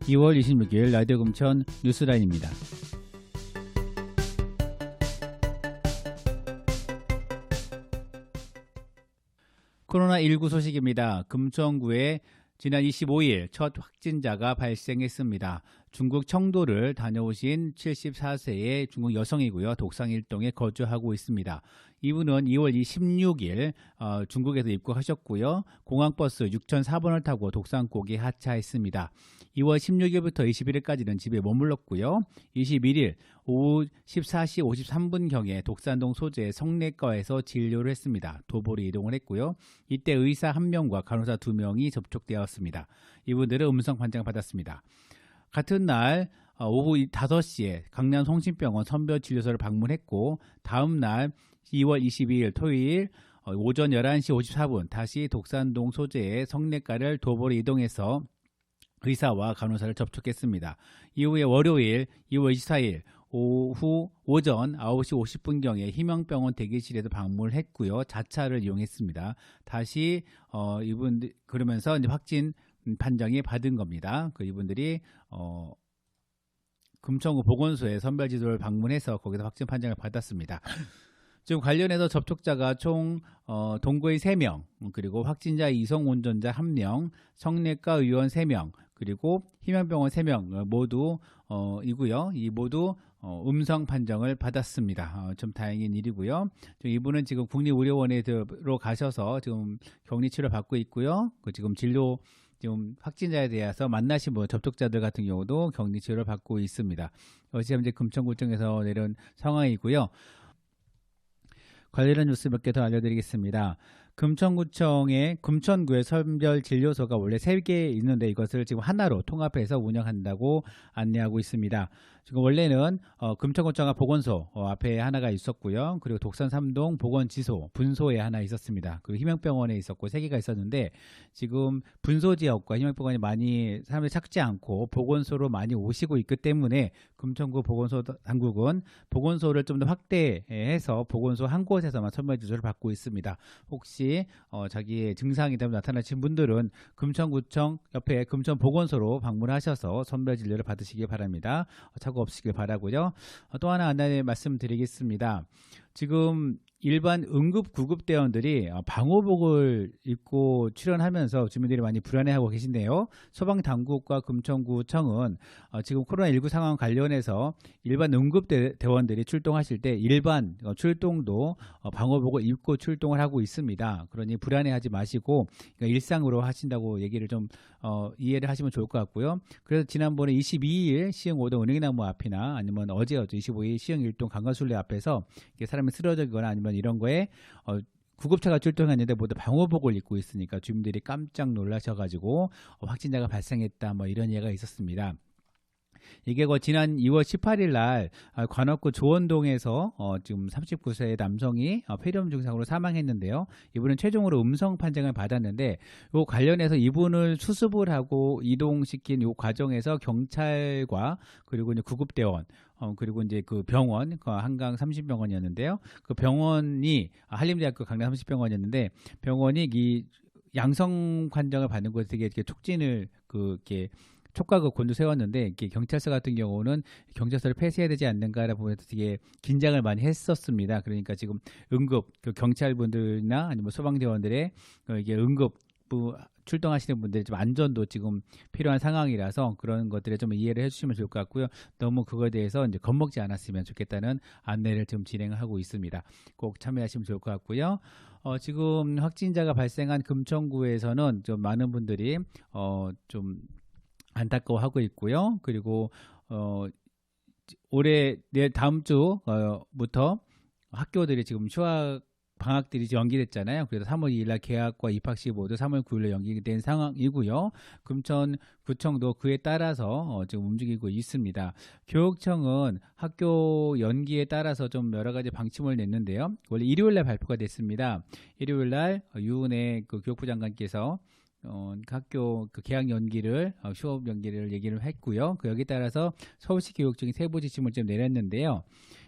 2월 26일 라디오 금천 뉴스라인입니다. 코로나19 소식입니다. 금천구에 지난 25일 첫 확진자가 발생했습니다. 중국 청도를 다녀오신 74세의 중국 여성이고요. 독상일동에 거주하고 있습니다. 이분은 2월 16일 중국에서 입국하셨고요. 공항버스 6004번을 타고 독산국에 하차했습니다. 2월 16일부터 21일까지는 집에 머물렀고요. 21일 오후 14시 53분경에 독산동 소재 성내과에서 진료를 했습니다. 도보로 이동을 했고요. 이때 의사 1명과 간호사 2명이 접촉되었습니다. 이분들은 음성 판정을 받았습니다. 같은 날 오후 5시에 강남 성심병원 선별진료소를 방문했고 다음 날 2월 22일 토요일 오전 11시 54분 다시 독산동 소재의 성내과를 도보로 이동해서 의사와 간호사를 접촉했습니다. 이후에 월요일 2월 24일 오전 9시 50분경에 희명병원 대기실에도 방문을 했고요. 자차를 이용했습니다. 다시 이분들 그러면서 이제 확진 판정이 받은 겁니다. 이분들이 금천구 보건소에 선별지도를 방문해서 거기서 확진 판정을 받았습니다. 지금 관련해서 접촉자가 총 동거의 3명, 그리고 확진자 이송 운전자 1명, 성내과 의원 3명, 그리고 희명병원 3명 모두 이고요. 이 모두 음성 판정을 받았습니다. 좀 다행인 일이고요. 이분은 지금 국립의료원으로 가셔서 지금 격리 치료 받고 있고요. 지금 진료 지금 확진자에 대해서 만나신 분 접촉자들 같은 경우도 격리 치료를 받고 있습니다. 어제 현재 금천구청에서 내린 상황이고요. 관련한 뉴스 몇 개 더 알려드리겠습니다. 금천구청의 금천구의 선별진료소가 원래 3개 있는데 이것을 지금 하나로 통합해서 운영한다고 안내하고 있습니다. 지금 원래는 금천구청과 보건소 앞에 하나가 있었고요. 그리고 독산 3동 보건지소, 분소에 하나 있었습니다. 그리고 희명병원에 있었고 3개가 있었는데 지금 분소 지역과 희명병원이 많이 사람들이 찾지 않고 보건소로 많이 오시고 있기 때문에 금천구 보건소 당국은 보건소를 좀 더 확대해서 보건소 한 곳에서만 선별진료를 받고 있습니다. 혹시 자기의 증상이 때문에 나타나신 분들은 금천구청 옆에 금천보건소로 방문하셔서 선별진료를 받으시기 바랍니다. 착오 없으시길 바라고요. 또 하나 안내 말씀드리겠습니다. 지금 일반 응급 구급대원들이 방호복을 입고 출연하면서 주민들이 많이 불안해하고 계신데요. 소방당국과 금천구청은 지금 코로나19 상황 관련해서 일반 응급대원들이 출동하실 때 일반 출동도 방호복을 입고 출동을 하고 있습니다. 그러니 불안해하지 마시고 일상으로 하신다고 얘기를 좀 이해를 하시면 좋을 것 같고요. 그래서 지난번에 22일 시흥 5동 은행나무 앞이나 아니면 어제였죠. 25일 시흥 1동 강가술래 앞에서 사람이 쓰러지거나 아니면 이런 거에 구급차가 출동했는데 모두 방호복을 입고 있으니까 주민들이 깜짝 놀라셔가지고 확진자가 발생했다 뭐 이런 얘기가 있었습니다. 이게 지난 2월 18일 날 관악구 조원동에서 지금 39세 남성이 폐렴 증상으로 사망했는데요. 이분은 최종으로 음성 판정을 받았는데 이 관련해서 이분을 수습을 하고 이동시킨 이 과정에서 경찰과 그리고 이제 구급대원 그리고 이제 그 병원, 한강 30병원이었는데요. 그 병원이 한림대학교 강남 30병원이었는데 병원이 이 양성 판정을 받는 것에 되게 이렇게 촉진을 이렇게 촉각을 곤두세웠는데 경찰서 같은 경우는 경찰서를 폐쇄해야 되지 않는가라고 보면서 되게 긴장을 많이 했었습니다. 그러니까 지금 응급 경찰분들이나 아니면 소방대원들의 이게 응급 출동하시는 분들의 좀 안전도 지금 필요한 상황이라서 그런 것들에 좀 이해를 해주시면 좋을 것 같고요. 너무 그거에 대해서 이제 겁먹지 않았으면 좋겠다는 안내를 지금 진행하고 있습니다. 꼭 참여하시면 좋을 것 같고요. 지금 확진자가 발생한 금천구에서는 좀 많은 분들이 좀 안타까워하고 있고요. 그리고 올해 다음 주부터 학교들이 지금 휴학 방학들이 연기됐잖아요. 그래서 3월 2일 날 개학과 입학식 모두 3월 9일로 연기된 상황이고요. 금천구청도 그에 따라서 지금 움직이고 있습니다. 교육청은 학교 연기에 따라서 좀 여러 가지 방침을 냈는데요. 원래 일요일 날 발표가 됐습니다. 일요일 날 유은혜 교육부 장관께서 학교 그 개학 연기를 수업 연기를 얘기를 했고요. 여기에 따라서 서울시 교육청이 세부 지침을 좀 내렸는데요.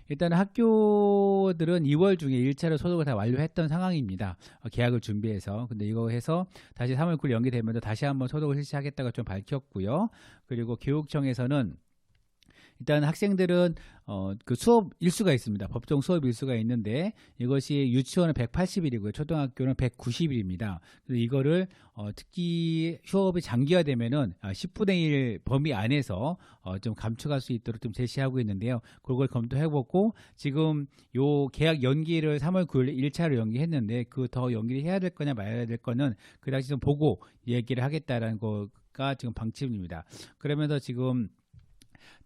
일단 학교들은 2월 중에 1차로 소독을 다 완료했던 상황입니다. 개학을 준비해서. 근데 이거 해서 다시 3월 9일 연기되면서 다시 한번 소독을 실시하겠다고 좀 밝혔고요. 그리고 교육청에서는 일단 학생들은 그 수업 일수가 있습니다. 법정 수업 일수가 있는데 이것이 유치원은 180일이고요. 초등학교는 190일입니다. 그래서 이거를 특히 수업이 장기화되면은 10분의 1 범위 안에서 좀 감축할 수 있도록 좀 제시하고 있는데요. 그걸 검토해보고 지금 요 계약 연기를 3월 9일 1차로 연기했는데 그 더 연기를 해야 될 거냐 말아야 될 거는 그 당시 좀 보고 얘기를 하겠다라는 거가 지금 방침입니다. 그러면서 지금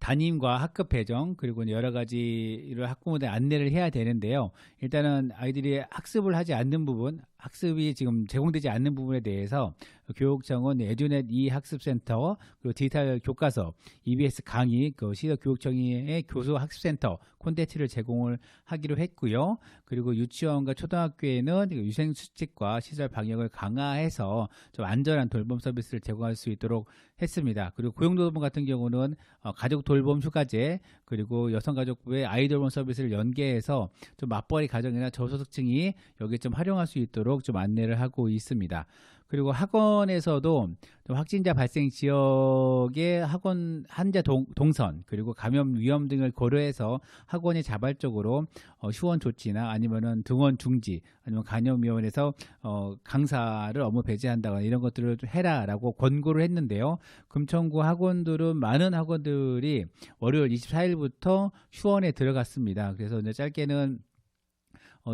담임과 학급 배정 그리고 여러 가지를 학부모들 안내를 해야 되는데요. 일단은 아이들이 학습을 하지 않는 부분, 학습이 지금 제공되지 않는 부분에 대해서 교육청은 에듀넷 학습센터 그리고 디지털 교과서, EBS 강의, 그 시도교육청의 교수 학습센터 콘텐츠를 제공을 하기로 했고요. 그리고 유치원과 초등학교에는 위생 수칙과 시설 방역을 강화해서 좀 안전한 돌봄 서비스를 제공할 수 있도록 했습니다. 그리고 고용노동부 같은 경우는 가족 돌봄 휴가제 그리고 여성가족부의 아이돌봄 서비스를 연계해서 좀 맞벌이 가정이나 저소득층이 여기 좀 활용할 수 있도록 좀 안내를 하고 있습니다. 그리고 학원에서도 좀 확진자 발생 지역의 학원 환자 동선 그리고 감염 위험 등을 고려해서 학원이 자발적으로 휴원 조치나 아니면은 등원 중지 아니면 간염위원회에서 강사를 업무 배제한다거나 이런 것들을 해라라고 권고를 했는데요. 금천구 학원들은 많은 학원들이 월요일 24일부터 휴원에 들어갔습니다. 그래서 이제 짧게는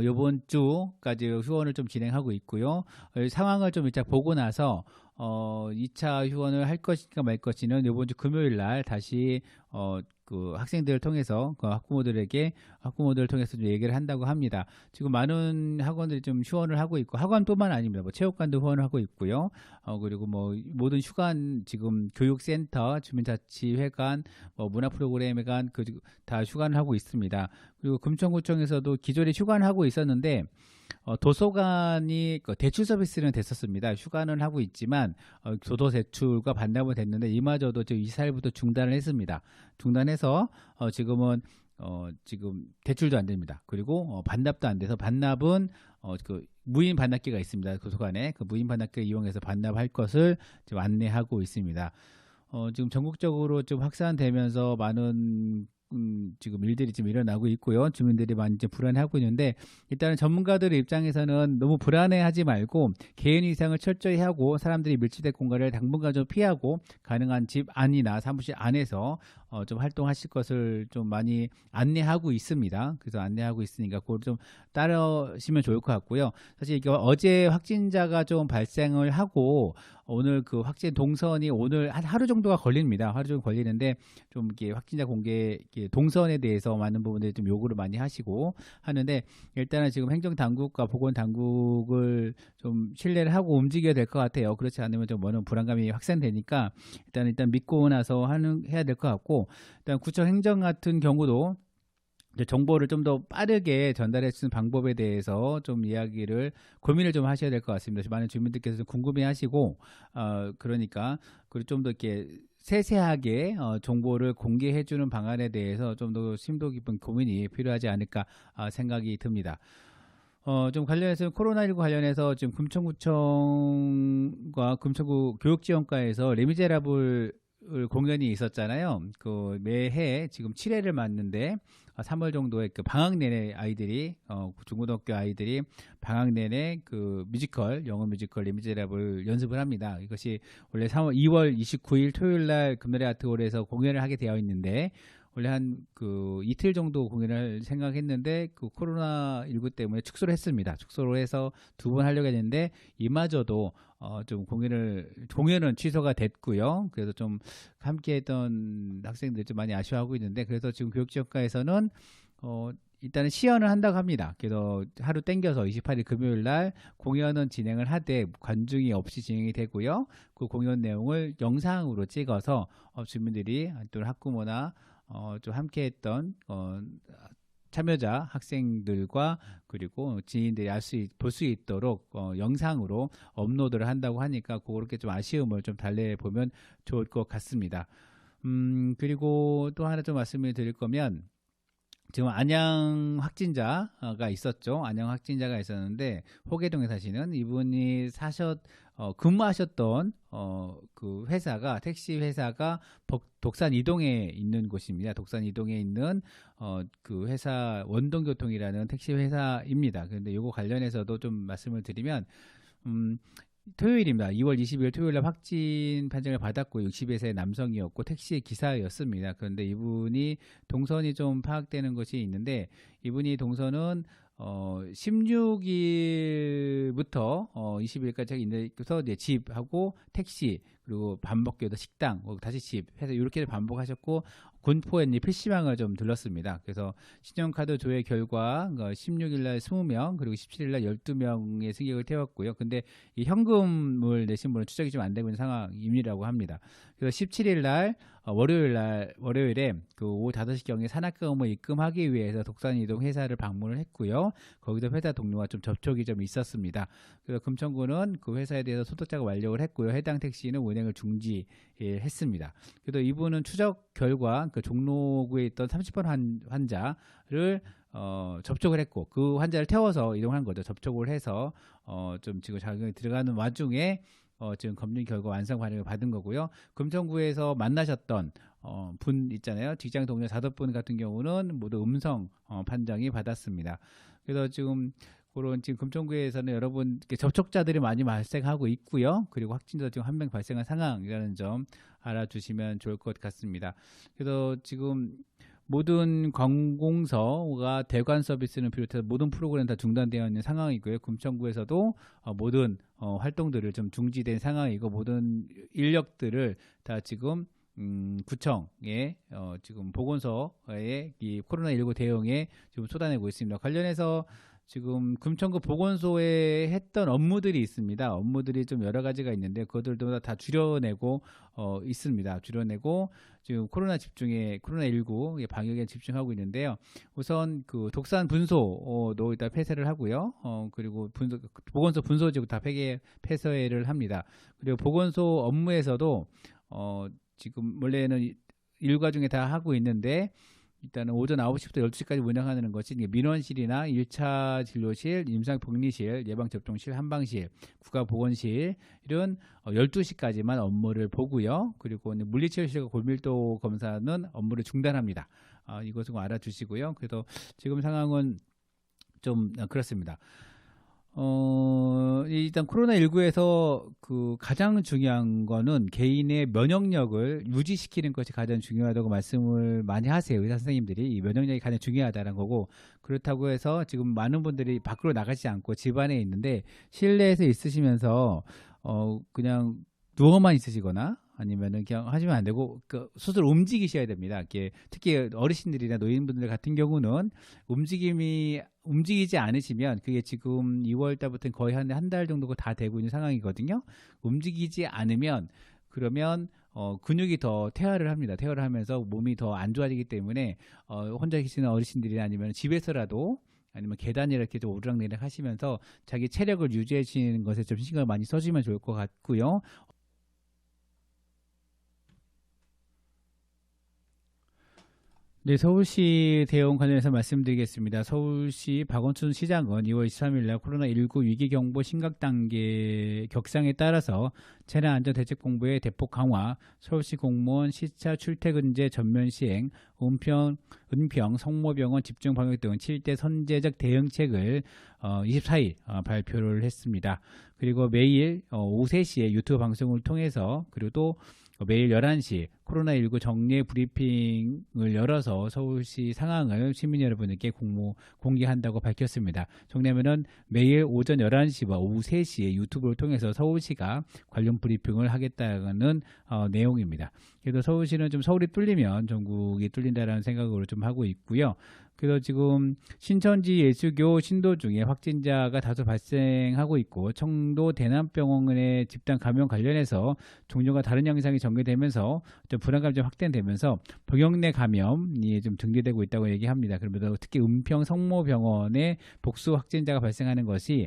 이번 주까지 휴원을 좀 진행하고 있고요. 상황을 좀 일단 보고 나서 2차 휴원을 할 것인가 말 것인지는 이번 주 금요일 날 다시 그 학생들을 통해서 그 학부모들을 통해서 좀 얘기를 한다고 합니다. 지금 많은 학원들이 좀 휴원을 하고 있고 학원뿐만 아닙니다. 뭐 체육관도 휴원을 하고 있고요. 그리고 뭐 모든 휴관 지금 교육센터, 주민자치회관, 뭐 문화프로그램회관 다 휴관을 하고 있습니다. 그리고 금천구청에서도 기존에 휴관을 하고 있었는데 도서관이 대출 서비스는 됐었습니다. 휴관을 하고 있지만 도서 대출과 반납은 됐는데 이마저도 지금 24일부터 중단을 했습니다. 중단해서 지금은 지금 대출도 안 됩니다. 그리고 반납도 안 돼서 반납은 그 무인 반납기가 있습니다. 도서관에 그 무인 반납기 이용해서 반납할 것을 지금 안내하고 있습니다. 지금 전국적으로 좀 확산되면서 많은 지금 일들이 좀 일어나고 있고요. 주민들이 많이 이제 불안해하고 있는데 일단은 전문가들의 입장에서는 너무 불안해하지 말고 개인 위생을 철저히 하고 사람들이 밀집된 공간을 당분간 좀 피하고 가능한 집 안이나 사무실 안에서 좀 활동하실 것을 좀 많이 안내하고 있습니다. 그래서 안내하고 있으니까 그걸 좀 따르시면 좋을 것 같고요. 사실 이게 어제 확진자가 좀 발생을 하고 오늘 그 확진 동선이 오늘 한 하루 정도가 걸립니다. 하루 정도 걸리는데 좀 이렇게 확진자 공개 동선에 대해서 많은 부분들이 좀 요구를 많이 하시고 하는데 일단은 지금 행정당국과 보건당국을 좀 신뢰를 하고 움직여야 될 것 같아요. 그렇지 않으면 좀 많은 불안감이 확산되니까 일단 믿고 나서 해야 될 것 같고 일단 구청 행정 같은 경우도 정보를 좀 더 빠르게 전달해 주는 방법에 대해서 좀 이야기를 고민을 좀 하셔야 될 것 같습니다. 많은 주민들께서 좀 궁금해 하시고 그러니까 그리고 좀 더 이렇게 세세하게 정보를 공개해 주는 방안에 대해서 좀 더 심도 깊은 고민이 필요하지 않을까 생각이 듭니다. 좀 관련해서 코로나19 관련해서 지금 금천구청과 금천구 교육지원과에서 레미제라블 공연이 있었잖아요. 그 매해 지금 7회를 맞는데 3월 정도에 그 방학 내내 아이들이 중고등학교 아이들이 방학 내내 그 뮤지컬 영어 뮤지컬 레미제라블 연습을 합니다. 이것이 원래 2월 29일 토요일 날 금나라 아트홀에서 공연을 하게 되어 있는데 원래 한 그 이틀 정도 공연을 생각했는데 그 코로나19 때문에 축소를 했습니다. 축소를 해서 2번 하려고 했는데 이마저도 좀 공연은 취소가 됐고요. 그래서 좀 함께했던 학생들이 좀 많이 아쉬워하고 있는데 그래서 지금 교육지원과에서는 일단은 시연을 한다고 합니다. 그래서 하루 땡겨서 28일 금요일 날 공연은 진행을 하되 관중이 없이 진행이 되고요. 그 공연 내용을 영상으로 찍어서 주민들이 또 학부모나 좀 함께했던 참여자 학생들과 그리고 지인들이 볼 수 있도록 영상으로 업로드를 한다고 하니까 그렇게 좀 아쉬움을 좀 달래보면 좋을 것 같습니다. 그리고 또 하나 좀 말씀을 드릴 거면 지금 안양 확진자가 있었죠. 안양 확진자가 있었는데 호계동에 사시는 이분이 근무하셨던 그 회사가 택시 회사가 독산 이동에 있는 곳입니다. 독산 이동에 있는 그 회사 원동교통이라는 택시 회사입니다. 그런데 이거 관련해서도 좀 말씀을 드리면 토요일입니다. 2월 20일 토요일날 확진 판정을 받았고 62세 남성이었고 택시 기사였습니다. 그런데 이분이 동선이 좀 파악되는 것이 있는데 이분이 동선은 16일부터 20일까지 있는데서 이제 집하고 택시 그리고 반복해서 식당 다시 집 해서 이렇게 반복하셨고 군포에 PC방을 좀 들렀습니다. 그래서 신용카드 조회 결과 16일날 20명 그리고 17일날 12명의 승객을 태웠고요. 근데 이 현금을 내신 분은 추적이 좀 안 되고 있는 상황이라고 합니다. 그래서 17일날 월요일에 그 오후 5시경에 산악금을 입금하기 위해서 독산이동 회사를 방문을 했고요. 거기서 회사 동료와 좀 접촉이 좀 있었습니다. 그래서 금천구는 그 회사에 대해서 소독작업 완료를 했고요. 해당 택시는 운행을 중지했습니다. 그래서 이분은 추적 결과 그 종로구에 있던 30번 환자를 접촉을 했고 그 환자를 태워서 이동한 거죠. 접촉을 해서 좀 지금 자격이 들어가는 와중에 지금 검진 결과 완성 반영을 받은 거고요. 금천구에서 만나셨던 분 있잖아요. 직장 동료 5분 같은 경우는 모두 음성 판정이 받았습니다. 그래서 지금 금천구에서는 여러분 접촉자들이 많이 발생하고 있고요. 그리고 확진자 지금 1명 발생한 상황이라는 점 알아주시면 좋을 것 같습니다. 그래서 지금 모든 관공서가 대관 서비스는 비롯해서 모든 프로그램 다 중단되어 있는 상황이고요. 금천구에서도 모든 활동들을 좀 중지된 상황이고 모든 인력들을 다 지금 구청에 지금 보건소에 이 코로나19 대응에 지금 쏟아내고 있습니다. 관련해서 지금 금천구 보건소에 했던 업무들이 있습니다. 업무들이 좀 여러 가지가 있는데 그것들도 다 줄여내고 있습니다. 줄여내고 지금 코로나19 방역에 집중하고 있는데요. 우선 그 독산 분소도 일단 폐쇄를 하고요. 그리고 보건소 분소지구 다 폐쇄를 합니다. 그리고 보건소 업무에서도 지금 원래는 일과 중에 다 하고 있는데 일단은 오전 9시부터 12시까지 운영하는 것이 민원실이나 1차 진료실, 임상복리실, 예방접종실, 한방실, 국가보건실 이런 12시까지만 업무를 보고요. 그리고 물리치료실과 골밀도 검사는 업무를 중단합니다. 이것은 알아주시고요. 그래서 지금 상황은 좀 그렇습니다. 일단 코로나19에서 그 가장 중요한 거는 개인의 면역력을 유지시키는 것이 가장 중요하다고 말씀을 많이 하세요. 의사 선생님들이 이 면역력이 가장 중요하다는 거고 그렇다고 해서 지금 많은 분들이 밖으로 나가지 않고 집 안에 있는데 실내에서 있으시면서 그냥 누워만 있으시거나 아니면은 그냥 하시면 안 되고 스스로 움직이셔야 됩니다. 특히 어르신들이나 노인분들 같은 경우는 움직이지 않으시면 그게 지금 2월 달부터는 거의 한 달 정도가 다 되고 있는 상황이거든요. 움직이지 않으면 그러면 근육이 더 퇴화를 합니다. 퇴화를 하면서 몸이 더 안 좋아지기 때문에 혼자 계시는 어르신들이나 아니면 집에서라도 아니면 계단 이렇게 좀 오르락내리락 하시면서 자기 체력을 유지해 주시는 것에 좀 신경을 많이 써주면 좋을 것 같고요. 네, 서울시 대응 관련해서 말씀드리겠습니다. 서울시 박원순 시장은 2월 23일 날 코로나19 위기경보 심각단계 격상에 따라서 재난안전대책본부의 대폭 강화, 서울시 공무원 시차 출퇴근제 전면 시행, 은평, 성모병원 집중방역 등 7대 선제적 대응책을 24일 발표를 했습니다. 그리고 매일 오후 3시에 유튜브 방송을 통해서 그리고 또 매일 11시 코로나19 정례 브리핑을 열어서 서울시 상황을 시민 여러분에게 공개한다고 밝혔습니다. 정례면은 매일 오전 11시와 오후 3시에 유튜브를 통해서 서울시가 관련 브리핑을 하겠다는 내용입니다. 그래서 서울시는 좀 서울이 뚫리면 전국이 뚫린다라는 생각으로 좀 하고 있고요. 그래서 지금 신천지 예수교 신도 중에 확진자가 다소 발생하고 있고 청도 대남병원의 집단 감염 관련해서 종료가 다른 양상이 전개되면서 좀 불안감이 좀 확대되면서 병역 내 감염이 좀 증대되고 있다고 얘기합니다. 그러면서 특히 은평 성모병원에 복수 확진자가 발생하는 것이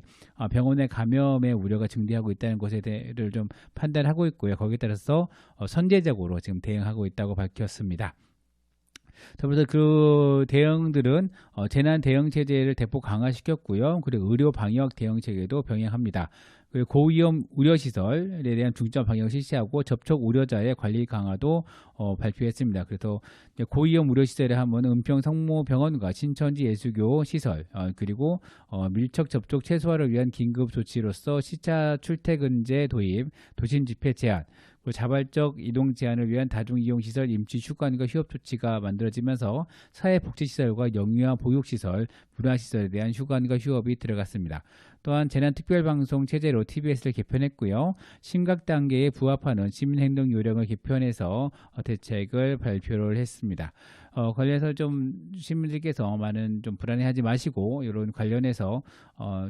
병원의 감염의 우려가 증대하고 있다는 것에 대해를 좀 판단하고 있고요. 거기에 따라서 선제적으로 지금 대응하고 있다고 밝혔습니다. 더불어서 그 대응들은 재난 대응 체제를 대폭 강화시켰고요. 그리고 의료 방역 대응 체계도 병행합니다. 그리고 고위험 의료시설에 대한 중점 방역을 실시하고 접촉 우려자의 관리 강화도 발표했습니다. 그래서 고위험 의료시설에 하면 은평 성모병원과 신천지 예수교 시설 그리고 밀접 접촉 최소화를 위한 긴급 조치로서 시차 출퇴근제 도입, 도심 집회 제한, 자발적 이동 제한을 위한 다중이용시설 임시 휴관과 휴업 조치가 만들어지면서 사회복지시설과 영유아 보육시설, 문화시설에 대한 휴관과 휴업이 들어갔습니다. 또한 재난특별방송 체제로 TBS를 개편했고요. 심각 단계에 부합하는 시민행동 요령을 개편해서 대책을 발표를 했습니다. 관련해서 좀 시민들께서 많은 좀 불안해하지 마시고 이런 관련해서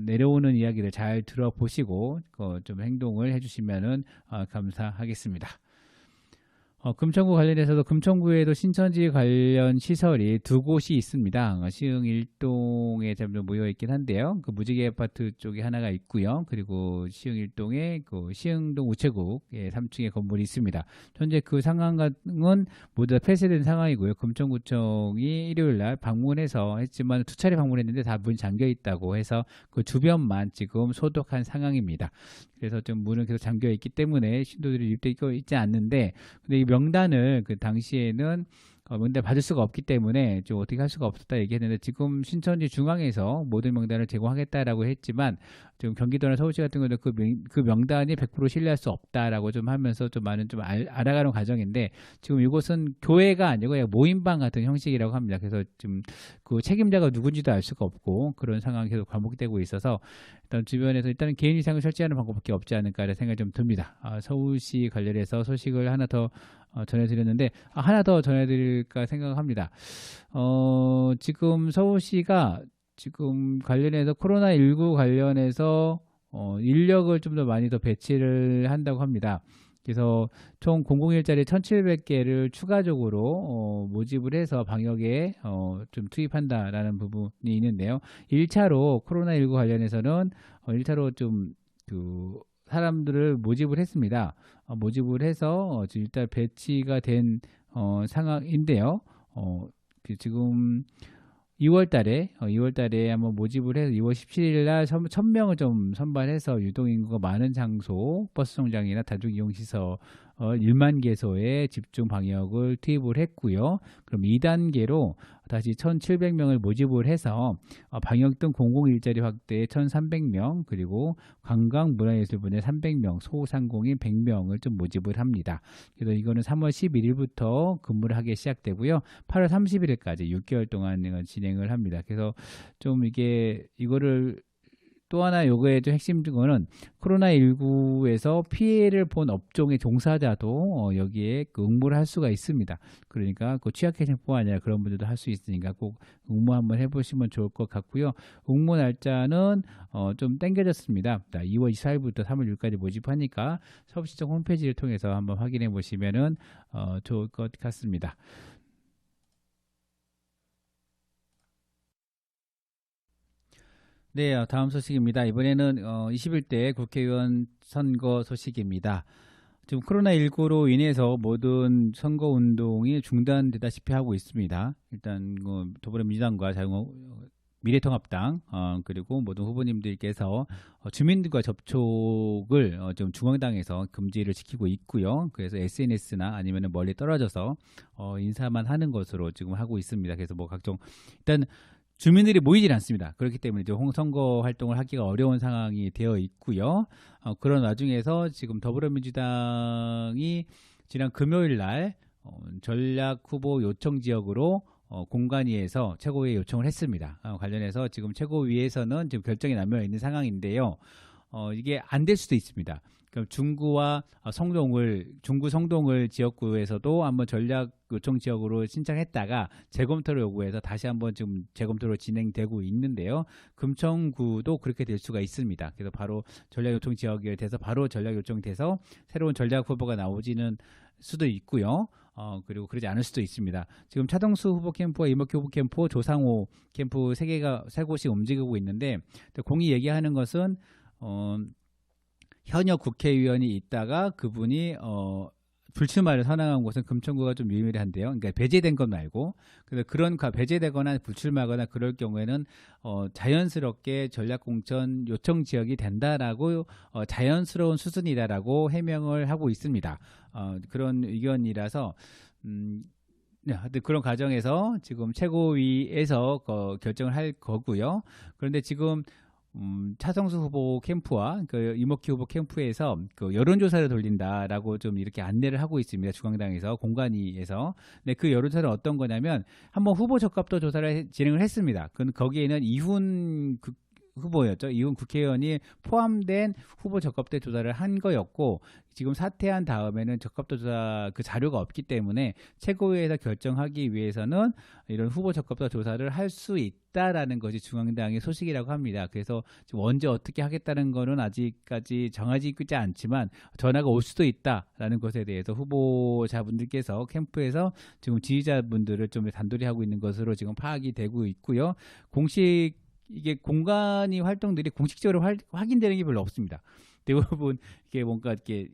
내려오는 이야기를 잘 들어보시고 좀 행동을 해주시면은 감사하겠습니다. 금천구 관련해서도 금천구에도 신천지 관련 시설이 두 곳이 있습니다. 시흥 1동에 좀 모여 있긴 한데요. 그 무지개 아파트 쪽에 하나가 있고요. 그리고 시흥 1동에 그 시흥동 우체국에 3층에 건물이 있습니다. 현재 그 상황은 모두 다 폐쇄된 상황이고요. 금천구청이 일요일 날 방문해서 했지만 2차례 방문했는데 다 문이 잠겨 있다고 해서 그 주변만 지금 소독한 상황입니다. 그래서 좀 문은 계속 잠겨 있기 때문에 신도들이 유입되어 있지 않는데, 근데 이 명단을 그 당시에는 명단 받을 수가 없기 때문에 좀 어떻게 할 수가 없었다 얘기했는데, 지금 신천지 중앙에서 모든 명단을 제공하겠다라고 했지만 지금 경기도나 서울시 같은 경우는 그 명단이 100% 신뢰할 수 없다라고 좀 하면서 좀 많은 좀 알아가는 과정인데, 지금 이곳은 교회가 아니고 모임방 같은 형식이라고 합니다. 그래서 지금 그 책임자가 누군지도 알 수가 없고 그런 상황이 계속 반복되고 있어서 일단 주변에서 일단은 개인 위상을 설치하는 방법밖에 없지 않을까라는 생각이 좀 듭니다. 서울시 관련해서 소식을 하나 더 전해드렸는데 하나 더 전해드릴까 생각합니다. 지금 서울시가 지금 관련해서 코로나19 관련해서 인력을 좀 더 많이 더 배치를 한다고 합니다. 그래서 총 공공일자리 1,700개를 추가적으로 모집을 해서 방역에 좀 투입한다라는 부분이 있는데요. 1차로 코로나19 관련해서는 1차로 좀 그 사람들을 모집을 했습니다. 모집을 해서 일단 배치가 된 상황인데요. 지금 2월 달에 한번 모집을 해서 2월 17일 날 1,000명을 좀 선발해서 유동인구가 많은 장소, 버스 정장이나 다중이용시설 1만 개소에 집중 방역을 투입을 했고요. 그럼 2단계로 다시 1,700명을 모집을 해서 방역 등 공공일자리 확대에 1,300명, 그리고 관광 문화예술 분야 300명, 소상공인 100명을 좀 모집을 합니다. 그래서 이거는 3월 11일부터 근무를 하기 시작되고요. 8월 31일까지 6개월 동안 진행을 합니다. 그래서 좀 이거를 또 하나 요거의 좀 핵심 증거는 코로나19에서 피해를 본 업종의 종사자도 여기에 응모를 할 수가 있습니다. 그러니까 그 취약계층뿐만 아니라 그런 분들도 할 수 있으니까 꼭 응모 한번 해보시면 좋을 것 같고요. 응모 날짜는 좀 당겨졌습니다. 2월 24일부터 3월 6일까지 모집하니까 서울시청 홈페이지를 통해서 한번 확인해 보시면은 좋을 것 같습니다. 네, 다음 소식입니다. 이번에는 21대 국회의원 선거 소식입니다. 지금 코로나19로 인해서 모든 선거 운동이 중단되다시피 하고 있습니다. 일단 더불어민주당과 미래통합당 그리고 모든 후보님들께서 주민들과 접촉을 좀 중앙당에서 금지를 시키고 있고요. 그래서 SNS나 아니면 멀리 떨어져서 인사만 하는 것으로 지금 하고 있습니다. 그래서 뭐 각종 일단 주민들이 모이질 않습니다. 그렇기 때문에 이제 선거 활동을 하기가 어려운 상황이 되어 있고요. 그런 와중에서 지금 더불어민주당이 지난 금요일 날 전략 후보 요청 지역으로 공관위에서 최고위에 요청을 했습니다. 관련해서 지금 최고위에서는 지금 결정이 나며 있는 상황인데요. 이게 안 될 수도 있습니다. 그럼 중구 성동을 지역구에서도 한번 전략 요청 지역으로 신청했다가 재검토를 요구해서 다시 한번 지금 재검토로 진행되고 있는데요. 금천구도 그렇게 될 수가 있습니다. 그래서 바로 전략 요청 지역이 돼서 바로 전략 요청이 돼서 새로운 전략 후보가 나오지는 수도 있고요. 그리고 그러지 않을 수도 있습니다. 지금 차동수 후보 캠프와 이목희 후보 캠프, 조상호 캠프 세 곳이 움직이고 있는데 공이 얘기하는 것은 현역 국회의원이 있다가 그분이 불출마를 선언한 곳은 금천구가 좀 유일한데요. 그러니까 배제된 건 말고, 그래서 그런 배제되거나 불출마하거나 그럴 경우에는 자연스럽게 전략공천 요청 지역이 된다라고 자연스러운 수준이다라고 해명을 하고 있습니다. 그런 의견이라서 네, 하여튼 그런 과정에서 지금 최고위에서 결정을 할 거고요. 그런데 지금 차성수 후보 캠프와 그 이목희 후보 캠프에서 그 여론조사를 돌린다라고 좀 이렇게 안내를 하고 있습니다. 중앙당에서 공관위에서. 근데 그 여론조사는 어떤 거냐면 한번 후보 적합도 조사를 진행을 했습니다. 거기에는 이훈 후보였죠. 이훈 국회의원이 포함된 후보 적합도 조사를 한 거였고 지금 사퇴한 다음에는 적합도 조사 그 자료가 없기 때문에 최고위에서 결정하기 위해서는 이런 후보 적합도 조사를 할 수 있다라는 것이 중앙당의 소식이라고 합니다. 그래서 지금 언제 어떻게 하겠다는 거는 아직까지 정해지지 않지만 전화가 올 수도 있다라는 것에 대해서 후보자분들께서 캠프에서 지금 지지자분들을 좀 단도리 하고 있는 것으로 지금 파악이 되고 있고요. 이게 공간이 활동들이 공식적으로 확인되는 게 별로 없습니다. 대부분 이게 뭔가 이렇게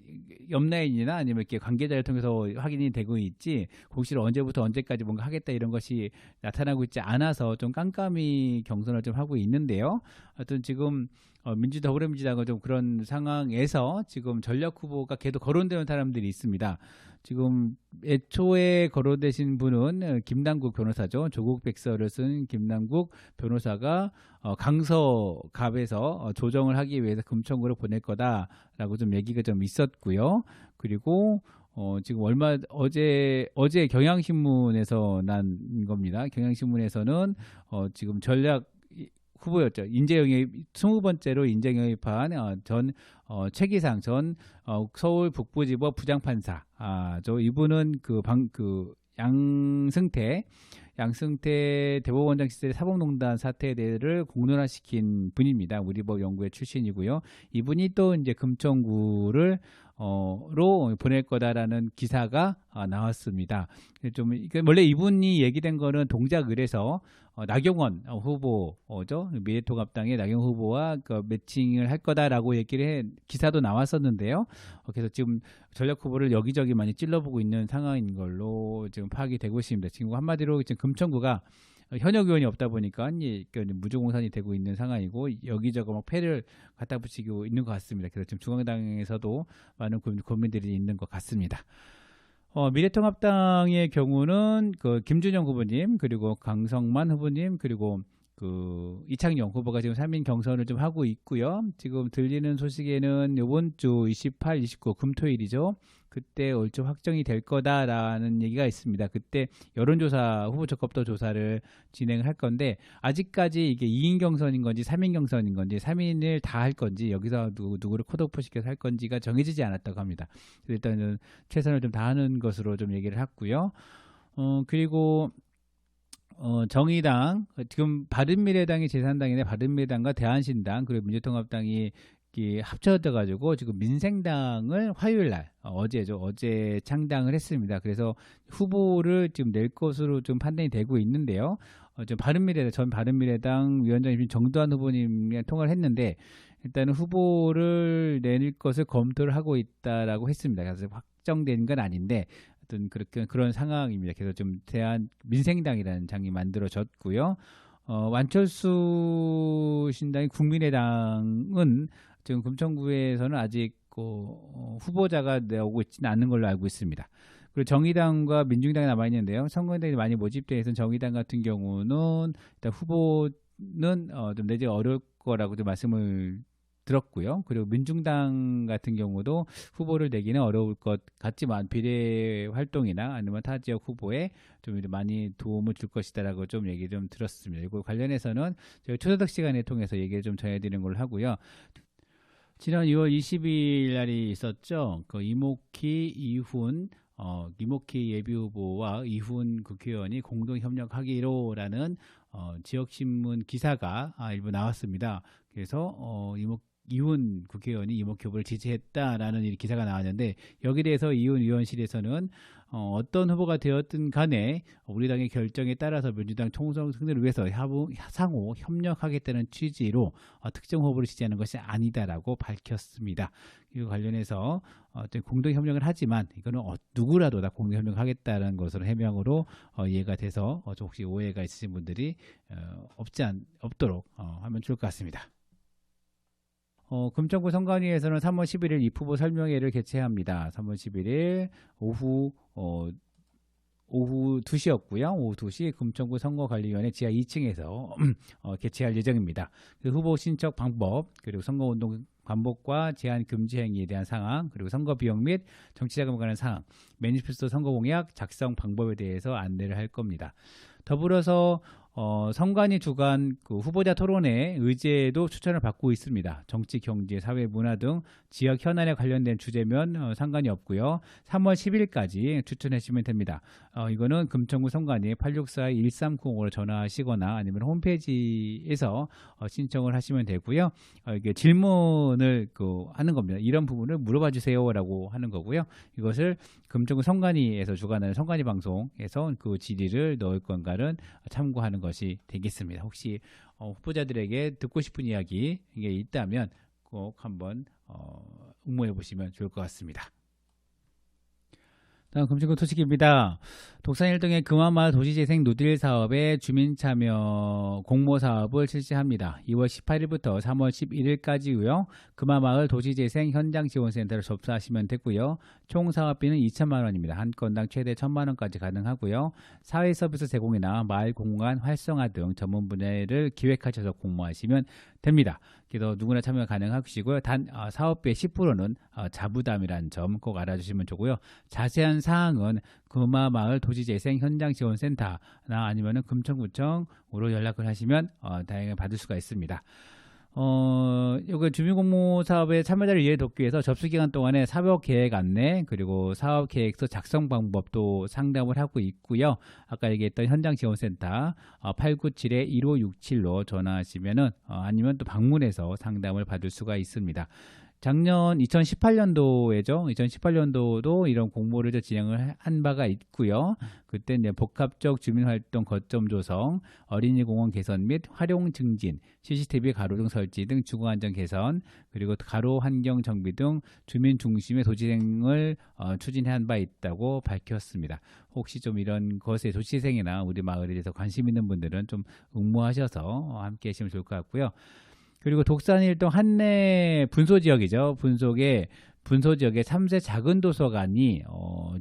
옆라인이나 아니면 이렇게 관계자를 통해서 확인이 되고 있지 공식으로 언제부터 언제까지 뭔가 하겠다 이런 것이 나타나고 있지 않아서 좀 깜깜이 경선을 좀 하고 있는데요. 하여튼 지금 더불어민주당은 좀 그런 상황에서 지금 전략 후보가 계속 거론되는 사람들이 있습니다. 지금 애초에 거론되신 분은 김남국 변호사죠. 조국 백서를 쓴 김남국 변호사가 강서갑에서 조정을 하기 위해서 금천구로 보낼 거다라고 좀 얘기가 좀 있었고요. 그리고 지금 어제 경향신문에서 난 겁니다. 경향신문에서는 지금 전략 후보였죠. 인재영입 20번째로 인재영입한 최기상 전 서울 북부지법 부장판사. 이분은 양승태 대법원장 시절의 사법농단 사태를 공론화시킨 분입니다. 우리법 연구회 출신이고요. 이분이 또 이제 금천구를 로 보낼 거다라는 기사가 나왔습니다. 원래 이분이 얘기된 거는 동작을에서 나경원 후보죠. 미래통합당의 나경원 후보와 매칭을 할 거다라고 기사도 나왔었는데요. 그래서 지금 전략 후보를 여기저기 많이 찔러보고 있는 상황인 걸로 지금 파악이 되고 있습니다. 지금 한마디로 지금 금천구가 현역 의원이 없다 보니까 무주공산이 되고 있는 상황이고 여기저기 막 패를 갖다 붙이고 있는 것 같습니다. 그래서 지금 중앙당에서도 많은 고민들이 있는 것 같습니다. 미래통합당의 경우는 김준영 후보님 그리고 강성만 후보님 그리고 이창용 후보가 지금 3인 경선을 좀 하고 있고요. 지금 들리는 소식에는 이번 주 28, 29 금토일이죠. 그때 얼추 확정이 될 거다라는 얘기가 있습니다. 그때 여론조사 후보 적합도 조사를 진행을 할 건데 아직까지 이게 2인 경선인 건지 3인 경선인 건지 3인을 다 할 건지 여기서 누구를 컷오프 시켜서 할 건지가 정해지지 않았다고 합니다. 일단은 최선을 좀 다하는 것으로 좀 얘기를 했고요. 그리고 정의당 지금 바른미래당이 제3당인데 바른미래당과 대한신당 그리고 민주통합당이 합쳐져 가지고 지금 민생당을 화요일날 어제 창당을 했습니다. 그래서 후보를 지금 낼 것으로 좀 판단이 되고 있는데요. 전 바른미래당 위원장님 정두환 후보님과 통화를 했는데 일단은 후보를 낼 것을 검토를 하고 있다라고 했습니다. 그래서 확정된 건 아닌데 어떤 그런 상황입니다. 그래서 좀 민생당이라는 장이 만들어졌고요. 완철수 신당이 국민의당은 지금 금천구에서는 아직 후보자가 나오고 있지는 않는 걸로 알고 있습니다. 그리고 정의당과 민중당이 남아 있는데요. 선거인단이 많이 모집돼 있는 정의당 같은 경우는 일단 후보는 좀 내지가 어려울 거라고 좀 말씀을 들었고요. 그리고 민중당 같은 경우도 후보를 내기는 어려울 것 같지만 비례 활동이나 아니면 타 지역 후보에 좀 많이 도움을 줄 것이다라고 좀 얘기 좀 들었습니다. 이거 관련해서는 저희 초대석 시간에 통해서 얘기를 좀 전해드리는 걸로 하고요. 지난 2월 20일 날이 있었죠. 이목희 예비후보와 이훈 국회의원이 공동 협력하기로라는 지역신문 기사가 일부 나왔습니다. 그래서 이훈 국회의원이 이목희 후보를 지지했다라는 기사가 나왔는데 여기에 대해서 이훈 의원실에서는 어떤 후보가 되었든 간에 우리 당의 결정에 따라서 민주당 총선 승리를 위해서 상호 협력하겠다는 취지로 특정 후보를 지지하는 것이 아니다라고 밝혔습니다. 이거 관련해서 공동 협력을 하지만 이거는 누구라도 다 공동 협력하겠다는 것으로 해명으로 이해가 돼서 혹시 오해가 있으신 분들이 없도록 하면 좋을 것 같습니다. 금천구 선관위에서는 3월 11일 입후보 설명회를 개최합니다. 3월 11일 오후 2시였고요. 오후 2시 금천구 선거관리위원회 지하 2층에서 개최할 예정입니다. 그 후보 신청 방법, 그리고 선거운동 반복과 제한 금지 행위에 대한 상황, 그리고 선거 비용 및 정치자금에 관한 사항, 매니페스토 선거공약 작성 방법에 대해서 안내를 할 겁니다. 더불어서 선관위 주관 그 후보자 토론회 의제도 추천을 받고 있습니다. 정치, 경제, 사회, 문화 등 지역 현안에 관련된 주제면 상관이 없고요. 3월 10일까지 추천하시면 됩니다. 이거는 금천구 선관위 864-1395로 전화하시거나 아니면 홈페이지에서 신청을 하시면 되고요. 이게 질문을 하는 겁니다. 이런 부분을 물어봐 주세요라고 하는 거고요. 이것을 금천구 선관위에서 주관하는 선관위 방송에서 그 질의를 넣을 건가를 참고하는 것이 되겠습니다. 혹시 후보자들에게 듣고 싶은 이야기 이게 있다면 꼭 한번 응모해 보시면 좋을 것 같습니다. 다음 금천구 소식입니다. 독산 1동의 금화마을 도시재생 노딜 사업의 주민참여 공모 사업을 실시합니다. 2월 18일부터 3월 11일까지고요. 금화마을 도시재생 현장지원센터를 접수하시면 되고요. 총 사업비는 2천만 원입니다. 한 건당 최대 1,000만 원까지 가능하고요. 사회서비스 제공이나 마을 공간 활성화 등 전문 분야를 기획하셔서 공모하시면 됩니다. 그래서 누구나 참여 가능하시고요. 단 사업비의 10%는 자부담이라는 점 꼭 알아주시면 좋고요. 자세한 사항은 금화마을 도시재생 현장지원센터나 아니면은 금천구청으로 연락을 하시면 다행히 받을 수가 있습니다. 요거 주민공모 사업의 참여자를 이해 돕기 위해서 접수 기간 동안에 사업 계획 안내 그리고 사업 계획서 작성 방법도 상담을 하고 있고요. 아까 얘기했던 현장 지원센터 897-1567로 전화하시면은 아니면 또 방문해서 상담을 받을 수가 있습니다. 작년 2018년도에죠. 2018년도도 이런 공모를 진행을 한 바가 있고요. 그때 이제 복합적 주민활동 거점 조성, 어린이공원 개선 및 활용 증진, CCTV 가로등 설치 등 주거안전 개선, 그리고 가로 환경 정비 등 주민 중심의 도시재생을 추진한 바 있다고 밝혔습니다. 혹시 좀 이런 것에 도시재생이나 우리 마을에 대해서 관심 있는 분들은 좀 응모하셔서 함께 하시면 좋을 것 같고요. 그리고 독산 1동 한내 분소지역이죠. 분소지역에 3세 작은 도서관이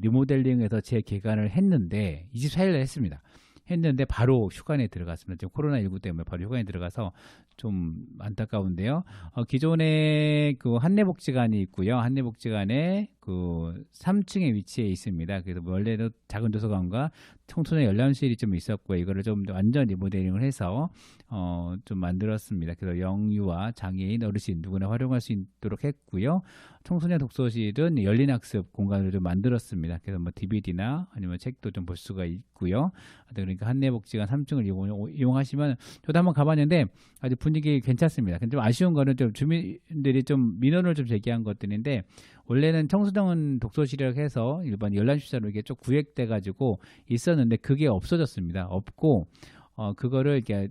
리모델링해서 재개관을 했는데 24일에 했습니다. 했는데 바로 휴관에 들어갔습니다. 지금 코로나19 때문에 바로 휴관에 들어가서 좀 안타까운데요. 기존에 그 한내복지관이 있고요. 한내복지관에 그 3층에 위치해 있습니다. 그래서 원래는 작은 도서관과 청소년 열람실이 좀 있었고 이거를 좀 완전 리모델링을 해서 좀 만들었습니다. 그래서 영유아, 장애인, 어르신 누구나 활용할 수 있도록 했고요. 청소년 독서실은 열린 학습 공간을 좀 만들었습니다. 그래서 뭐 DVD나 아니면 책도 좀 볼 수가 있고요. 그러니까 한내복지관 3층을 이용하시면 저도 한번 가봤는데 아주 분위기 괜찮습니다. 근데 좀 아쉬운 거는 좀 주민들이 좀 민원을 좀 제기한 것들인데 원래는 청소년 독서실이라고 해서 일반 열람실로 이게 좀 구획돼 가지고 있었는데 그게 없어졌습니다. 없고 그거를 이렇게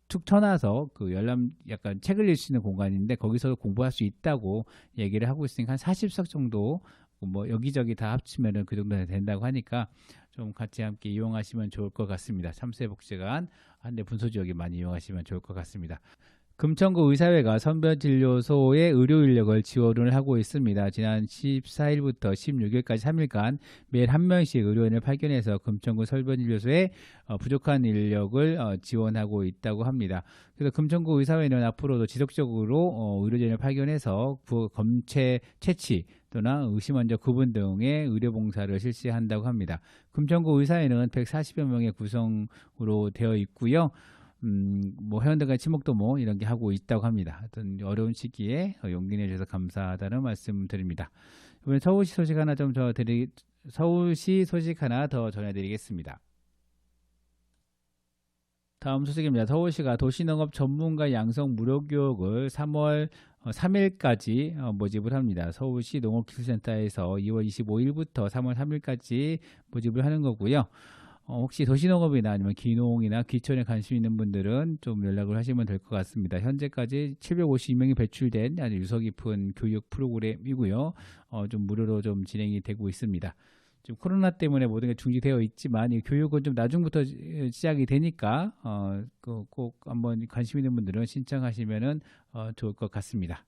툭 쳐놔서 그 열람 약간 책을 읽을 수 있는 공간인데 거기서 공부할 수 있다고 얘기를 하고 있으니까 한 40석 정도 뭐 여기저기 다 합치면은 그 정도 된다고 하니까 좀 같이 함께 이용하시면 좋을 것 같습니다. 3세 복지관 한대 분소지역에 많이 이용하시면 좋을 것 같습니다. 금천구 의사회가 선별진료소의 의료 인력을 지원을 하고 있습니다. 지난 14일부터 16일까지 3일간 매일 한 명씩 의료인을 파견해서 금천구 선별진료소에 부족한 인력을 지원하고 있다고 합니다. 그래서 금천구 의사회는 앞으로도 지속적으로 의료진을 파견해서 검체 채취 또나 의심 환자 구분 등의 의료봉사를 실시한다고 합니다. 금천구 의사회는 140여 명의 구성으로 되어 있고요. 뭐 회원들과 친목도 뭐 이런 게 하고 있다고 합니다. 하여튼 어려운 시기에 용기 내주셔서 감사하다는 말씀드립니다. 이번에 서울시 소식 하나 더 전해드리겠습니다. 다음 소식입니다. 서울시가 도시농업 전문가 양성 무료교육을 3월 3일까지 모집을 합니다. 서울시 농업기술센터에서 2월 25일부터 3월 3일까지 모집을 하는 거고요. 혹시 도시농업이나 아니면 기농이나 귀촌에 관심 있는 분들은 좀 연락을 하시면 될 것 같습니다. 현재까지 752명이 배출된 아주 유서 깊은 교육 프로그램이고요. 좀 무료로 좀 진행이 되고 있습니다. 지금 코로나 때문에 모든 게 중지되어 있지만 이 교육은 좀 나중부터 시작이 되니까 꼭 한번 관심 있는 분들은 신청하시면은 좋을 것 같습니다.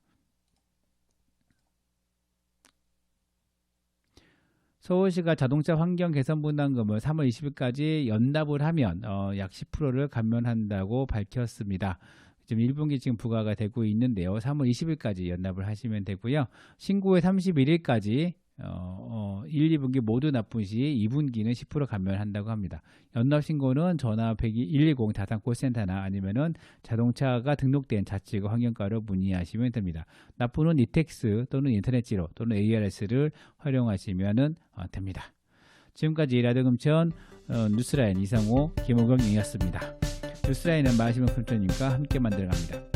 서울시가 자동차 환경 개선 분담금을 3월 20일까지 연납을 하면 약 10%를 감면한다고 밝혔습니다. 지금 1분기 지금 부과가 되고 있는데요. 3월 20일까지 연납을 하시면 되고요. 신고 후 31일까지 1, 2분기 모두 납부 시 2분기는 10% 감면한다고 합니다. 연납 신고는 전화 110 다산 콜센터나 아니면은 자동차가 등록된 자치구 환경과로 문의하시면 됩니다. 납부는 이텍스 또는 인터넷 지로 또는 ARS를 활용하시면 됩니다. 지금까지 라디오금천 뉴스라인 이상호 김호경이었습니다. 뉴스라인은 마시면 금천님과 함께 만들어갑니다.